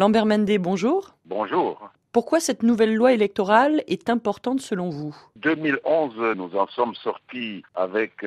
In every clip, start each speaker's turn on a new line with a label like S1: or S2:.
S1: Lambert Mende, bonjour.
S2: Bonjour.
S1: Pourquoi cette nouvelle loi électorale est importante selon vous?
S2: 2011, nous en sommes sortis avec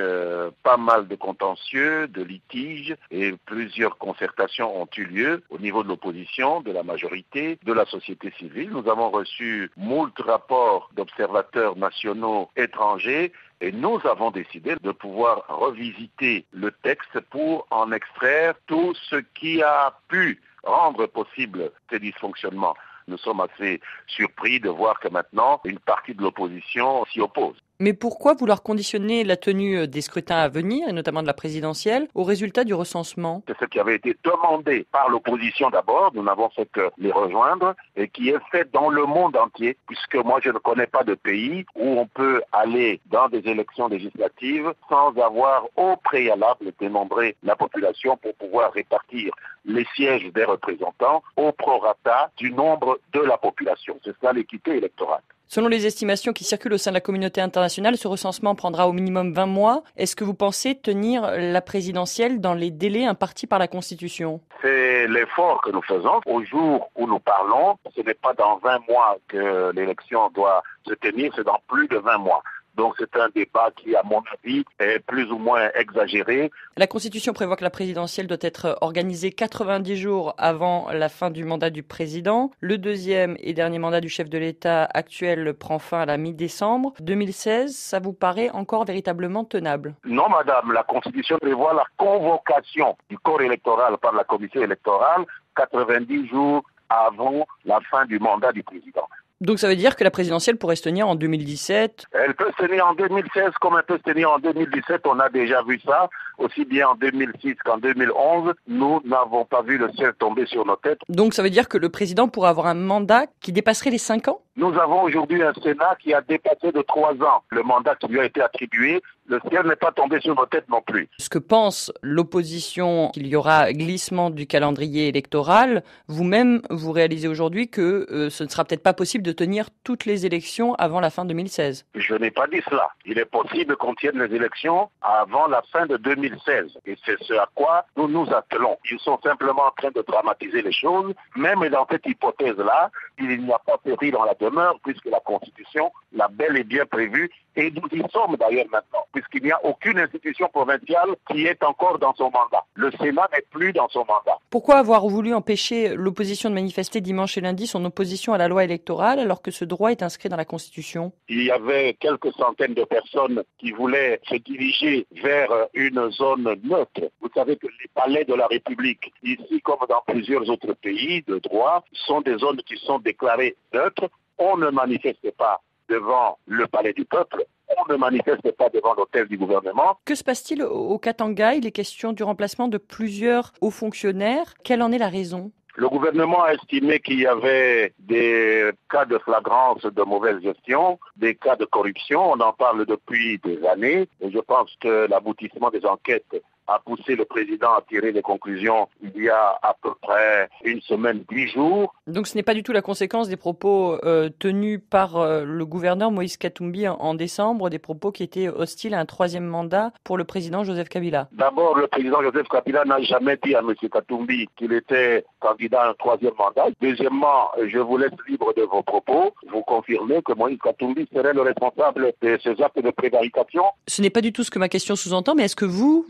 S2: pas mal de contentieux, de litiges et plusieurs concertations ont eu lieu au niveau de l'opposition, de la majorité, de la société civile. Nous avons reçu moult rapports d'observateurs nationaux étrangers et nous avons décidé de pouvoir revisiter le texte pour en extraire tout ce qui a pu rendre possible ces dysfonctionnements. Nous sommes assez surpris de voir que maintenant, une partie de l'opposition s'y oppose.
S1: Mais pourquoi vouloir conditionner la tenue des scrutins à venir, et notamment de la présidentielle, au résultat du recensement?
S2: C'est ce qui avait été demandé par l'opposition d'abord, nous n'avons fait que les rejoindre, et qui est fait dans le monde entier, puisque moi je ne connais pas de pays où on peut aller dans des élections législatives sans avoir au préalable dénombré la population pour pouvoir répartir les sièges des représentants au prorata du nombre de la population. C'est ça l'équité électorale.
S1: Selon les estimations qui circulent au sein de la communauté internationale, ce recensement prendra au minimum 20 mois. Est-ce que vous pensez tenir la présidentielle dans les délais impartis par la Constitution?
S2: C'est l'effort que nous faisons. Au jour où nous parlons, ce n'est pas dans 20 mois que l'élection doit se tenir, c'est dans plus de 20 mois. Donc c'est un débat qui, à mon avis, est plus ou moins exagéré.
S1: La Constitution prévoit que la présidentielle doit être organisée 90 jours avant la fin du mandat du président. Le deuxième et dernier mandat du chef de l'État actuel prend fin à la mi-décembre 2016. Ça vous paraît encore véritablement tenable?
S2: Non, madame, la Constitution prévoit la convocation du corps électoral par la commission électorale 90 jours avant la fin du mandat du président.
S1: Donc ça veut dire que la présidentielle pourrait se tenir en 2017?
S2: Elle peut se tenir en 2016 comme elle peut se tenir en 2017. On a déjà vu ça, aussi bien en 2006 qu'en 2011. Nous n'avons pas vu le ciel tomber sur nos têtes.
S1: Donc ça veut dire que le président pourrait avoir un mandat qui dépasserait les 5 ans?
S2: Nous avons aujourd'hui un Sénat qui a dépassé de 3 ans le mandat qui lui a été attribué. Le ciel n'est pas tombé sur nos têtes non plus.
S1: Ce que pense l'opposition, qu'il y aura glissement du calendrier électoral, vous-même, vous réalisez aujourd'hui que ce ne sera peut-être pas possible de tenir toutes les élections avant la fin 2016.
S2: Je n'ai pas dit cela. Il est possible qu'on tienne les élections avant la fin de 2016. Et c'est ce à quoi nous nous attelons. Ils sont simplement en train de dramatiser les choses. Même dans cette hypothèse-là, il n'y a pas péril dans la demeure puisque la Constitution l'a bel et bien prévu. Et nous y sommes d'ailleurs maintenant, puisqu'il n'y a aucune institution provinciale qui est encore dans son mandat. Le Sénat n'est plus dans son mandat.
S1: Pourquoi avoir voulu empêcher l'opposition de manifester dimanche et lundi son opposition à la loi électorale alors que ce droit est inscrit dans la Constitution?
S2: Il y avait quelques centaines de personnes qui voulaient se diriger vers une zone neutre. Vous savez que les palais de la République, ici comme dans plusieurs autres pays de droit, sont des zones qui sont déclarées neutres. On ne manifeste pas devant le palais du peuple, on ne manifeste pas devant l'hôtel du gouvernement.
S1: Que se passe-t-il au Katanga? Il est question du remplacement de plusieurs hauts fonctionnaires. Quelle en est la raison?
S2: Le gouvernement a estimé qu'il y avait des cas de flagrance de mauvaise gestion, des cas de corruption. On en parle depuis des années et je pense que l'aboutissement des enquêtes a poussé le président à tirer des conclusions il y a à peu près une semaine, 10 jours.
S1: Donc ce n'est pas du tout la conséquence des propos tenus par le gouverneur Moïse Katumbi en décembre, des propos qui étaient hostiles à un troisième mandat pour le président Joseph Kabila.
S2: D'abord, le président Joseph Kabila n'a jamais dit à M. Katumbi qu'il était candidat à un troisième mandat. Deuxièmement, je vous laisse libre de vos propos. Vous confirmez que Moïse Katumbi serait le responsable de ces actes de prévarication?
S1: Ce n'est pas du tout ce que ma question sous-entend, mais est-ce que vous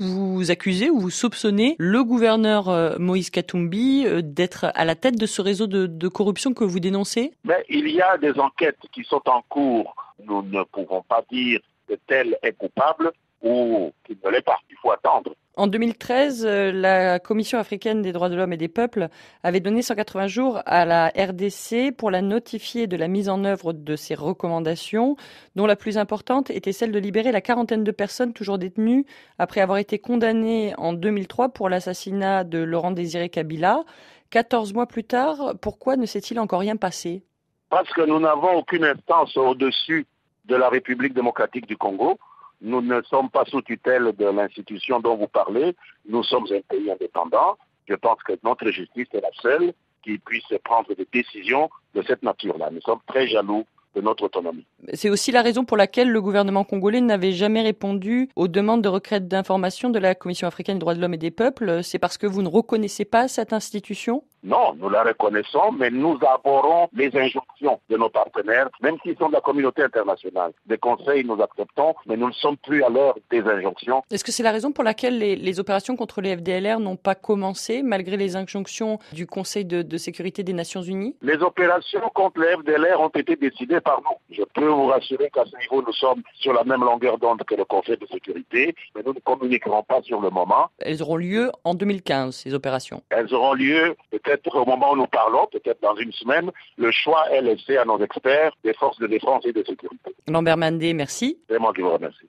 S1: accusez ou vous soupçonnez le gouverneur Moïse Katumbi d'être à la tête de ce réseau de corruption que vous dénoncez?
S2: Mais il y a des enquêtes qui sont en cours. Nous ne pouvons pas dire que tel est coupable ou qu'il ne l'est pas. Il faut attendre.
S1: En 2013, la Commission africaine des droits de l'homme et des peuples avait donné 180 jours à la RDC pour la notifier de la mise en œuvre de ses recommandations, dont la plus importante était celle de libérer la quarantaine de personnes toujours détenues après avoir été condamnées en 2003 pour l'assassinat de Laurent-Désiré Kabila. 14 mois plus tard, pourquoi ne s'est-il encore rien passé?
S2: Parce que nous n'avons aucune instance au-dessus de la République démocratique du Congo. Nous ne sommes pas sous tutelle de l'institution dont vous parlez. Nous sommes un pays indépendant. Je pense que notre justice est la seule qui puisse prendre des décisions de cette nature-là. Nous sommes très jaloux de notre autonomie.
S1: C'est aussi la raison pour laquelle le gouvernement congolais n'avait jamais répondu aux demandes de requête d'information de la Commission africaine des droits de l'homme et des peuples. C'est parce que vous ne reconnaissez pas cette institution ?
S2: Non, nous la reconnaissons, mais nous abhorrons les injonctions de nos partenaires, même s'ils sont de la communauté internationale. Des conseils, nous acceptons, mais nous ne sommes plus à l'heure des injonctions.
S1: Est-ce que c'est la raison pour laquelle les opérations contre les FDLR n'ont pas commencé, malgré les injonctions du Conseil de sécurité des Nations Unies ?
S2: Les opérations contre les FDLR ont été décidées par nous. Je peux vous rassurer qu'à ce niveau, nous sommes sur la même longueur d'onde que le Conseil de sécurité, mais nous ne communiquerons pas sur le moment.
S1: Elles auront lieu en 2015, ces opérations.
S2: Elles auront lieu peut-être au moment où nous parlons, peut-être dans une semaine. Le choix est laissé à nos experts des forces de défense et de sécurité.
S1: Lambert Mandé, merci.
S2: C'est moi qui vous remercie.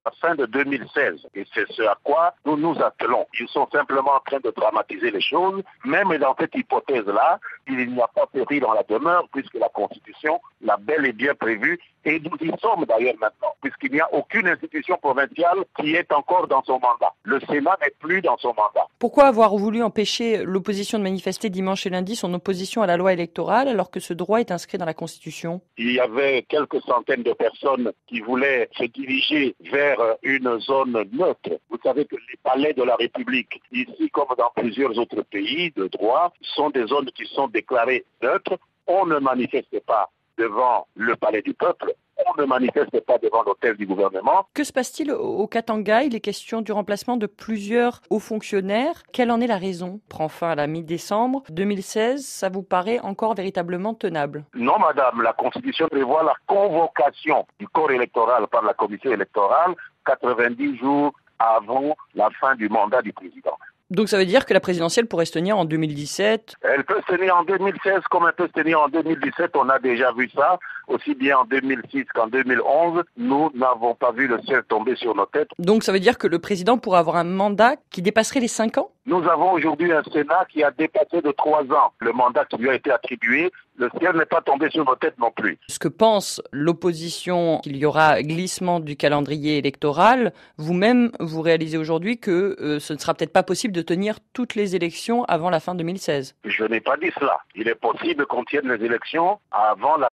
S2: La fin de 2016, et c'est ce à quoi nous nous attelons. Ils sont simplement en train de dramatiser les choses. Même dans cette hypothèse-là, il n'y a pas péril dans la demeure, puisque la Constitution l'a bel et bien prévu, et nous y sommes d'ailleurs maintenant, puisqu'il n'y a aucune institution provinciale qui est encore dans son mandat. Le Sénat n'est plus dans son mandat.
S1: Pourquoi avoir voulu empêcher l'opposition de manifester dimanche et lundi son opposition à la loi électorale, alors que ce droit est inscrit dans la Constitution ?
S2: Il y avait quelques centaines de personnes qui voulaient se diriger vers une zone neutre. Vous savez que les palais de la République, ici comme dans plusieurs autres pays de droit, sont des zones qui sont déclarées neutres. On ne manifeste pas devant le palais du peuple. On ne manifeste pas devant l'hôtel du gouvernement.
S1: Que se passe-t-il au Katanga ? Il est question du remplacement de plusieurs hauts fonctionnaires. Quelle en est la raison ? Prend fin à la mi-décembre 2016. Ça vous paraît encore véritablement tenable ?
S2: Non, madame. La Constitution prévoit la convocation du corps électoral par la commission électorale 90 jours avant la fin du mandat du président.
S1: Donc ça veut dire que la présidentielle pourrait se tenir en 2017 ?
S2: Elle peut se tenir en 2016 comme elle peut se tenir en 2017. On a déjà vu ça, aussi bien en 2006 qu'en 2011. Nous n'avons pas vu le ciel tomber sur nos têtes.
S1: Donc ça veut dire que le président pourrait avoir un mandat qui dépasserait les 5 ans ?
S2: Nous avons aujourd'hui un Sénat qui a dépassé de 3 ans le mandat qui lui a été attribué. Le ciel n'est pas tombé sur nos têtes non plus.
S1: Ce que pense l'opposition, qu'il y aura glissement du calendrier électoral, vous-même, vous réalisez aujourd'hui que ce ne sera peut-être pas possible de tenir toutes les élections avant la fin 2016.
S2: Je n'ai pas dit cela. Il est possible qu'on tienne les élections avant la...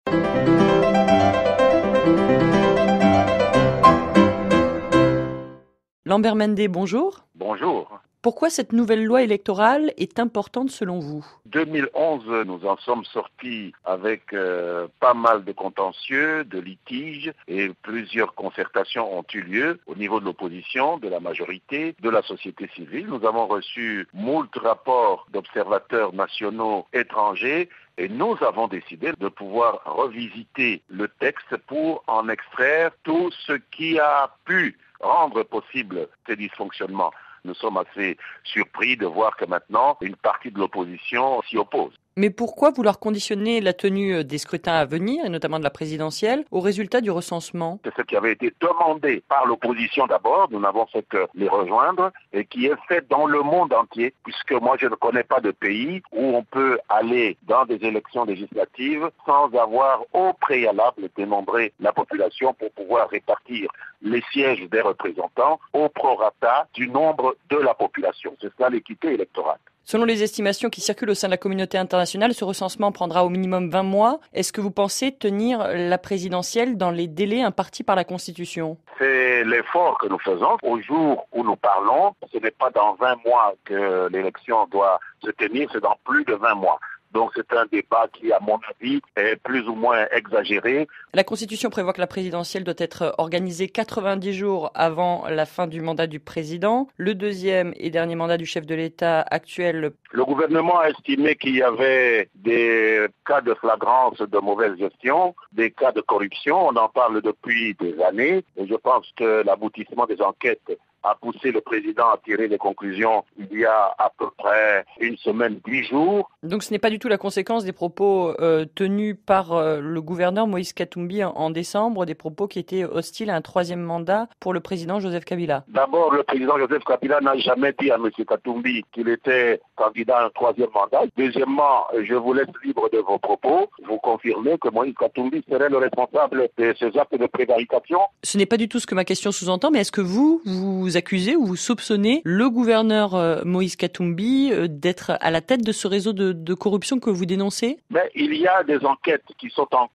S1: Lambert Mandé, bonjour.
S2: Bonjour.
S1: Pourquoi cette nouvelle loi électorale est importante selon vous ?
S2: 2011, nous en sommes sortis avec pas mal de contentieux, de litiges, et plusieurs concertations ont eu lieu au niveau de l'opposition, de la majorité, de la société civile. Nous avons reçu moult rapports d'observateurs nationaux étrangers, et nous avons décidé de pouvoir revisiter le texte pour en extraire tout ce qui a pu rendre possible ces dysfonctionnements. Nous sommes assez surpris de voir que maintenant, une partie de l'opposition s'y oppose.
S1: Mais pourquoi vouloir conditionner la tenue des scrutins à venir, et notamment de la présidentielle, au résultat du recensement ?
S2: C'est ce qui avait été demandé par l'opposition d'abord, nous n'avons fait que les rejoindre, et qui est fait dans le monde entier, puisque moi je ne connais pas de pays où on peut aller dans des élections législatives sans avoir au préalable dénombré la population pour pouvoir répartir les sièges des représentants au prorata du nombre de la population. C'est ça l'équité électorale.
S1: Selon les estimations qui circulent au sein de la communauté internationale, ce recensement prendra au minimum 20 mois. Est-ce que vous pensez tenir la présidentielle dans les délais impartis par la Constitution ?
S2: C'est l'effort que nous faisons. Au jour où nous parlons, ce n'est pas dans 20 mois que l'élection doit se tenir, c'est dans plus de 20 mois. Donc c'est un débat qui, à mon avis, est plus ou moins exagéré.
S1: La Constitution prévoit que la présidentielle doit être organisée 90 jours avant la fin du mandat du président. Le deuxième et dernier mandat du chef de l'État actuel.
S2: Le gouvernement a estimé qu'il y avait des cas de flagrance de mauvaise gestion, des cas de corruption. On en parle depuis des années. Et je pense que l'aboutissement des enquêtes a poussé le président à tirer des conclusions il y a à peu près une semaine, 10 jours.
S1: Donc ce n'est pas du tout la conséquence des propos tenus par le gouverneur Moïse Katumbi en décembre, des propos qui étaient hostiles à un troisième mandat pour le président Joseph Kabila.
S2: D'abord, le président Joseph Kabila n'a jamais dit à M. Katumbi qu'il était candidat à un troisième mandat. Deuxièmement, je vous laisse libre de vos propos. Vous confirmez que Moïse Katumbi serait le responsable de ces actes de prévarication?
S1: Ce n'est pas du tout ce que ma question sous-entend, mais est-ce que vous vous accusez ou vous soupçonnez le gouverneur Moïse Katumbi d'être à la tête de ce réseau de corruption que vous dénoncez?
S2: Mais il y a des enquêtes qui sont en